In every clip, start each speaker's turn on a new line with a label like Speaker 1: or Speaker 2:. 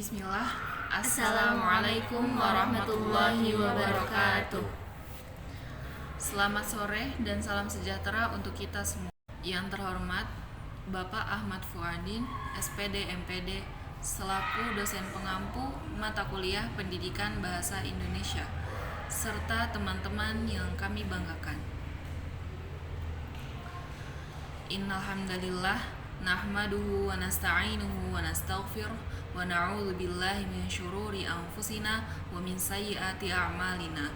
Speaker 1: Bismillah. Assalamualaikum warahmatullahi wabarakatuh. Selamat sore dan salam sejahtera untuk kita semua. Yang terhormat Bapak Ahmad Fuadin, SPD MPD, selaku dosen pengampu mata kuliah Pendidikan Bahasa Indonesia, serta teman-teman yang kami banggakan. Innalhamdalillah nahmaduhu wa nasta'inuhu wa nastaghfiruh wa na'udzu billahi min syururi anfusina wa min sayyiati a'malina.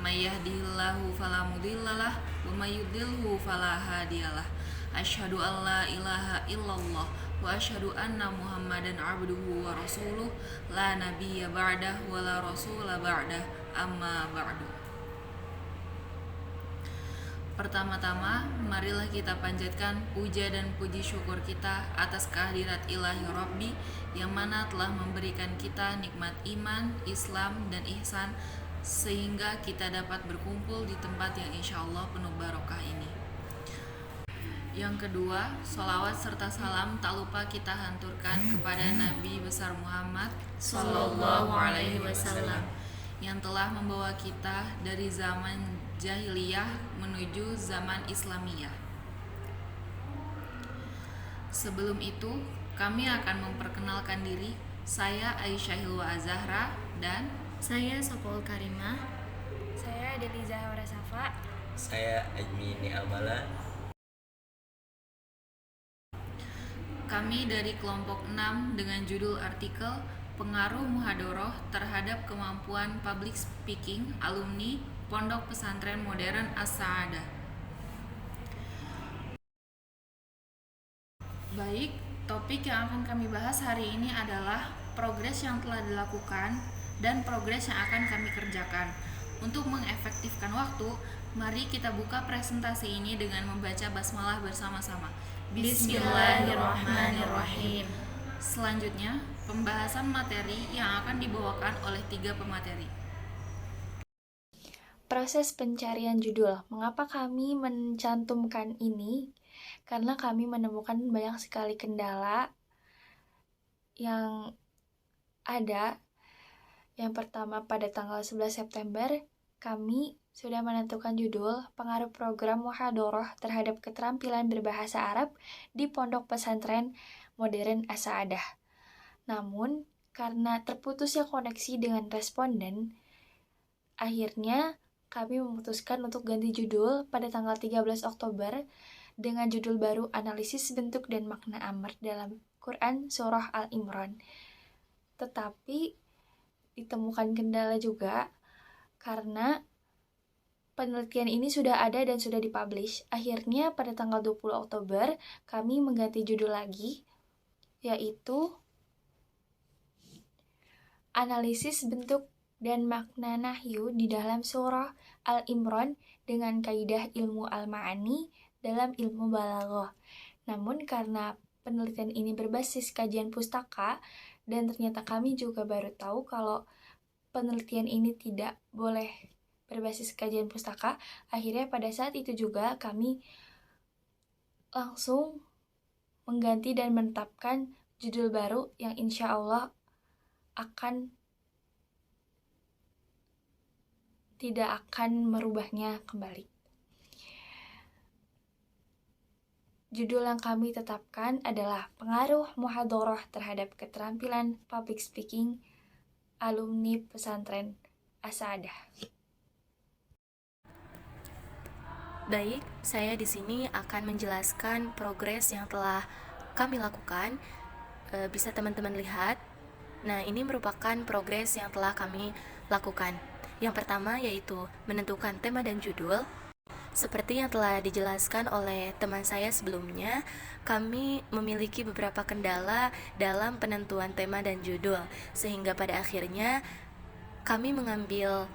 Speaker 1: May yahdihillahu fala mudhillalah wa may yudlilhu fala hadiyalah. Asyhadu an la ilaha illallah wa asyhadu anna Muhammadan abduhu wa rasuluh la nabiyya ba'dah wa la rasula ba'dah amma ba'du. Pertama-tama, marilah kita panjatkan puja dan puji syukur kita atas kehadirat ilahi Rabbi yang mana telah memberikan kita nikmat iman, Islam, dan ihsan sehingga kita dapat berkumpul di tempat yang insya Allah penuh barokah ini. Yang kedua, sholawat serta salam tak lupa kita hanturkan kepada Nabi besar Muhammad Sallallahu Alaihi Wasallam yang telah membawa kita dari zaman jahiliyah menuju zaman Islamiyah. Sebelum itu, kami akan memperkenalkan diri. Saya Aisyah Hilwa Azahra dan
Speaker 2: saya Sopol Karimah.
Speaker 3: Saya Deliza Warasafa.
Speaker 4: Saya Ajmi Ni'amala.
Speaker 1: Kami dari kelompok 6 dengan judul artikel Pengaruh Muhadoroh terhadap Kemampuan Public Speaking Alumni Pondok Pesantren Modern As-Sa'adah. Baik, topik yang akan kami bahas hari ini adalah progres yang telah dilakukan dan progres yang akan kami kerjakan. Untuk mengefektifkan waktu, mari kita buka presentasi ini dengan membaca basmalah bersama-sama.
Speaker 2: Bismillahirrahmanirrahim.
Speaker 1: Selanjutnya, pembahasan materi yang akan dibawakan oleh 3 pemateri.
Speaker 3: Proses pencarian judul. Mengapa kami mencantumkan ini? Karena kami menemukan banyak sekali kendala yang ada. Yang pertama, pada tanggal 11 September, kami sudah menentukan judul Pengaruh Program Muhadoroh terhadap Keterampilan Berbahasa Arab di Pondok Pesantren Modern As-Sa'adah. Namun, karena terputusnya koneksi dengan responden, akhirnya kami memutuskan untuk ganti judul pada tanggal 13 Oktober dengan judul baru Analisis Bentuk dan Makna Amr dalam Quran Surah Al-Imran. Tetapi ditemukan kendala juga karena penelitian ini sudah ada dan sudah dipublish. Akhirnya pada tanggal 20 Oktober kami mengganti judul lagi, yaitu Analisis Bentuk dan Makna Nahyu di dalam Surah Al-Imran dengan kaidah ilmu al-ma'ani dalam ilmu balaghah. Namun karena penelitian ini berbasis kajian pustaka dan ternyata kami juga baru tahu kalau penelitian ini tidak boleh berbasis kajian pustaka, akhirnya pada saat itu juga kami langsung mengganti dan menetapkan judul baru yang insya Allah tidak akan merubahnya kembali. Judul yang kami tetapkan adalah Pengaruh Muhadoroh terhadap Keterampilan Public Speaking Alumni Pesantren As-Sa'adah.
Speaker 2: Baik, saya di sini akan menjelaskan progres yang telah kami lakukan. Bisa teman-teman lihat. Nah, ini merupakan progres yang telah kami lakukan. Yang pertama yaitu menentukan tema dan judul. Seperti yang telah dijelaskan oleh teman saya sebelumnya, kami memiliki beberapa kendala dalam penentuan tema dan judul, sehingga pada akhirnya kami mengambil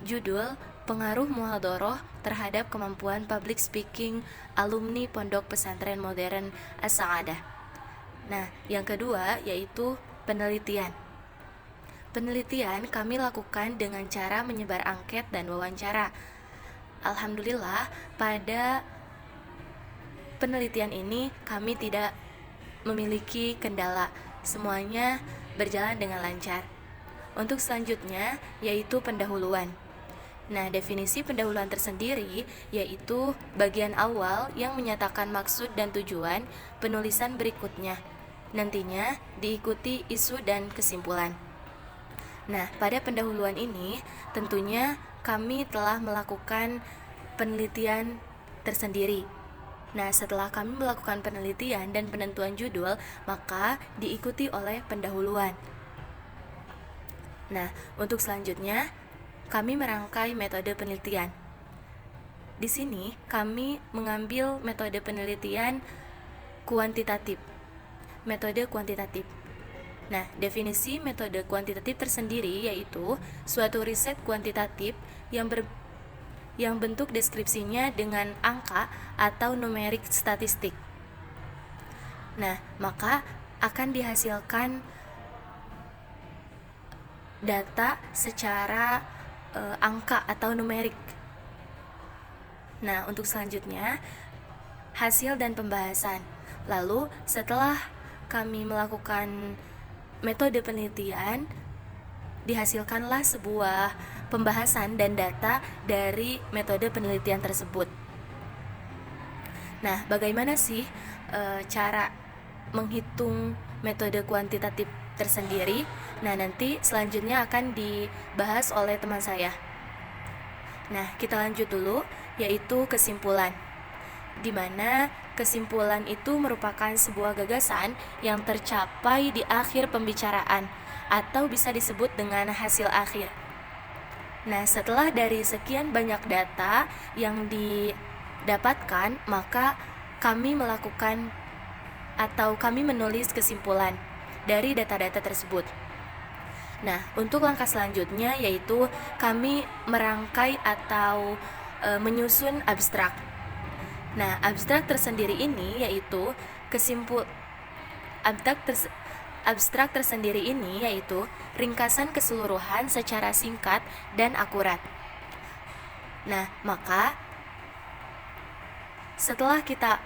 Speaker 2: judul Pengaruh Muhadoroh terhadap Kemampuan Public Speaking Alumni Pondok Pesantren Modern As-Sa'adah. Nah, yang kedua yaitu penelitian. Penelitian kami lakukan dengan cara menyebar angket dan wawancara. Alhamdulillah, pada penelitian ini kami tidak memiliki kendala. Semuanya berjalan dengan lancar. Untuk selanjutnya yaitu pendahuluan. Nah, definisi pendahuluan tersendiri yaitu bagian awal yang menyatakan maksud dan tujuan penulisan berikutnya. Nantinya diikuti isu dan kesimpulan. Nah, pada pendahuluan ini tentunya kami telah melakukan penelitian tersendiri. Nah, setelah kami melakukan penelitian dan penentuan judul, maka diikuti oleh pendahuluan. Nah, untuk selanjutnya kami merangkai metode penelitian. Di sini kami mengambil metode penelitian kuantitatif. Metode kuantitatif. Nah, definisi metode kuantitatif tersendiri yaitu suatu riset kuantitatif yang bentuk deskripsinya dengan angka atau numerik statistik. Nah, maka akan dihasilkan data secara angka atau numerik. Nah, untuk selanjutnya hasil dan pembahasan. Lalu setelah kami melakukan metode penelitian, dihasilkanlah sebuah pembahasan dan data dari metode penelitian tersebut. Nah, bagaimana sih cara menghitung metode kuantitatif tersendiri? Nah, nanti selanjutnya akan dibahas oleh teman saya. Nah, kita lanjut dulu, yaitu kesimpulan. Di mana kesimpulan itu merupakan sebuah gagasan yang tercapai di akhir pembicaraan atau bisa disebut dengan hasil akhir. Nah, setelah dari sekian banyak data yang didapatkan, maka kami melakukan atau kami menulis kesimpulan dari data-data tersebut. Nah, untuk langkah selanjutnya yaitu kami merangkai atau menyusun abstrak. Nah, abstrak tersendiri ini yaitu abstrak tersendiri ini yaitu ringkasan keseluruhan secara singkat dan akurat. Nah, maka setelah kita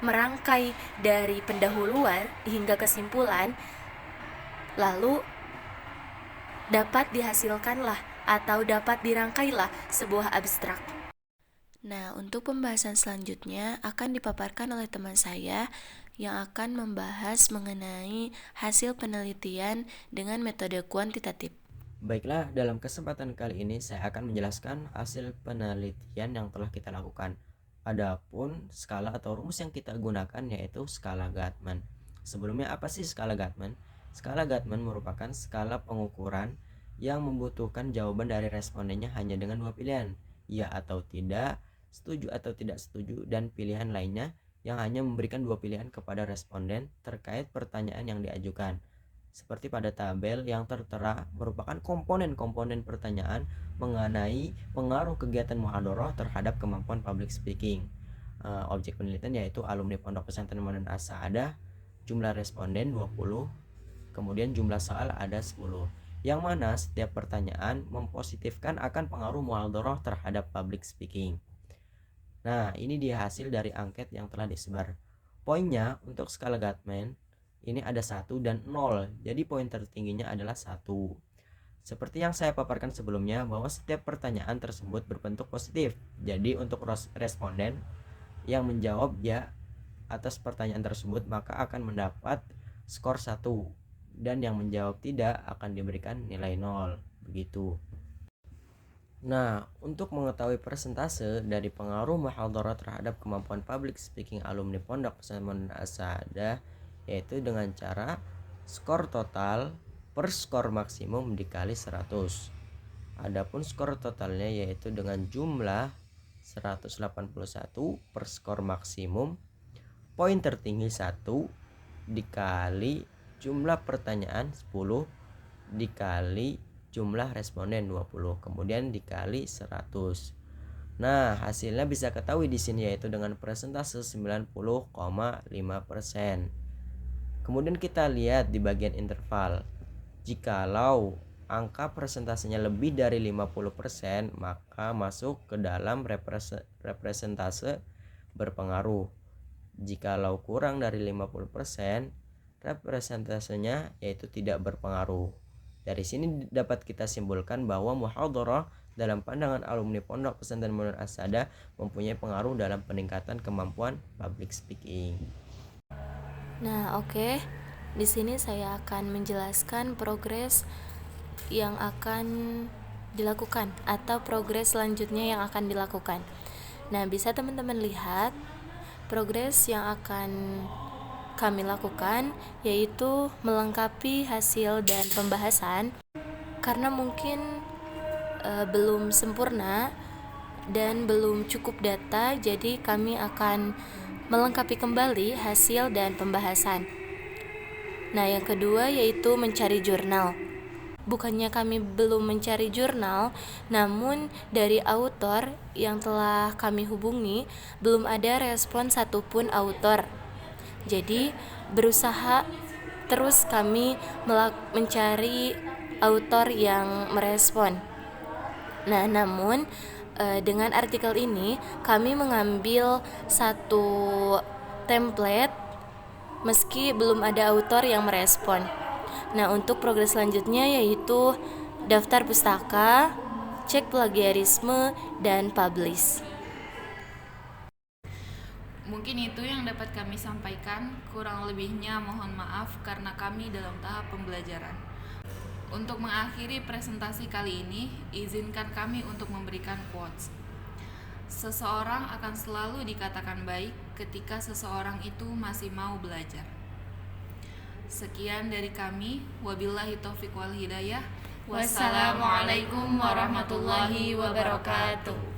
Speaker 2: merangkai dari pendahuluan hingga kesimpulan, lalu dapat dihasilkanlah atau dapat dirangkailah sebuah abstrak. Nah, untuk pembahasan selanjutnya akan dipaparkan oleh teman saya yang akan membahas mengenai hasil penelitian dengan metode kuantitatif.
Speaker 4: Baiklah, dalam kesempatan kali ini saya akan menjelaskan hasil penelitian yang telah kita lakukan. Adapun skala atau rumus yang kita gunakan yaitu skala Gatman. Sebelumnya, apa sih skala Gatman? Skala Gatman merupakan skala pengukuran yang membutuhkan jawaban dari respondennya hanya dengan dua pilihan, ya atau tidak, setuju atau tidak setuju, dan pilihan lainnya yang hanya memberikan dua pilihan kepada responden terkait pertanyaan yang diajukan. Seperti pada tabel yang tertera merupakan komponen-komponen pertanyaan mengenai pengaruh kegiatan muhadharah terhadap kemampuan public speaking. Objek penelitian yaitu alumni Pondok Pesantren Madrasah As-Sa'adah, jumlah responden 20, kemudian jumlah soal ada 10. Yang mana setiap pertanyaan mempositifkan akan pengaruh muhadharah terhadap public speaking. Nah, ini dia hasil dari angket yang telah disebar. Poinnya untuk skala Gatman ini ada 1 dan 0. Jadi poin tertingginya adalah 1. Seperti yang saya paparkan sebelumnya bahwa setiap pertanyaan tersebut berbentuk positif. Jadi untuk responden yang menjawab ya atas pertanyaan tersebut maka akan mendapat skor 1, dan yang menjawab tidak akan diberikan nilai 0. Begitu. Nah, untuk mengetahui persentase dari pengaruh muhadharah terhadap kemampuan public speaking alumni Pondok Pesantren As-Sa'adah yaitu dengan cara skor total per skor maksimum dikali 100. Adapun skor totalnya yaitu dengan jumlah 181 per skor maksimum, poin tertinggi 1 dikali jumlah pertanyaan 10 dikali jumlah responden 20, kemudian dikali 100. Nah, hasilnya bisa ketahui di sini yaitu dengan persentase 90,5%. Kemudian kita lihat di bagian interval. Jikalau angka persentasenya lebih dari 50%, maka masuk ke dalam representase berpengaruh. Jikalau kurang dari 50%, representasenya yaitu tidak berpengaruh. Dari sini dapat kita simpulkan bahwa muhadharah dalam pandangan alumni Pondok Pesantren Munir As-Sada mempunyai pengaruh dalam peningkatan kemampuan public speaking.
Speaker 2: Nah, oke. Di sini saya akan menjelaskan progres yang akan dilakukan atau progres selanjutnya yang akan dilakukan. Nah, bisa teman-teman lihat progres yang akan kami lakukan yaitu melengkapi hasil dan pembahasan karena mungkin belum sempurna dan belum cukup data, jadi kami akan melengkapi kembali hasil dan pembahasan. Nah, yang kedua yaitu mencari jurnal. Bukannya kami belum mencari jurnal, namun dari autor yang telah kami hubungi belum ada respon satupun autor. Jadi berusaha terus kami mencari autor yang merespon. Nah, namun dengan artikel ini kami mengambil satu template meski belum ada autor yang merespon. Nah, untuk progres selanjutnya yaitu daftar pustaka, cek plagiarisme, dan publish.
Speaker 1: Mungkin itu yang dapat kami sampaikan, kurang lebihnya mohon maaf karena kami dalam tahap pembelajaran. Untuk mengakhiri presentasi kali ini, izinkan kami untuk memberikan quotes. Seseorang akan selalu dikatakan baik ketika seseorang itu masih mau belajar. Sekian dari kami, wabillahi taufiq wal hidayah. Wassalamualaikum warahmatullahi wabarakatuh.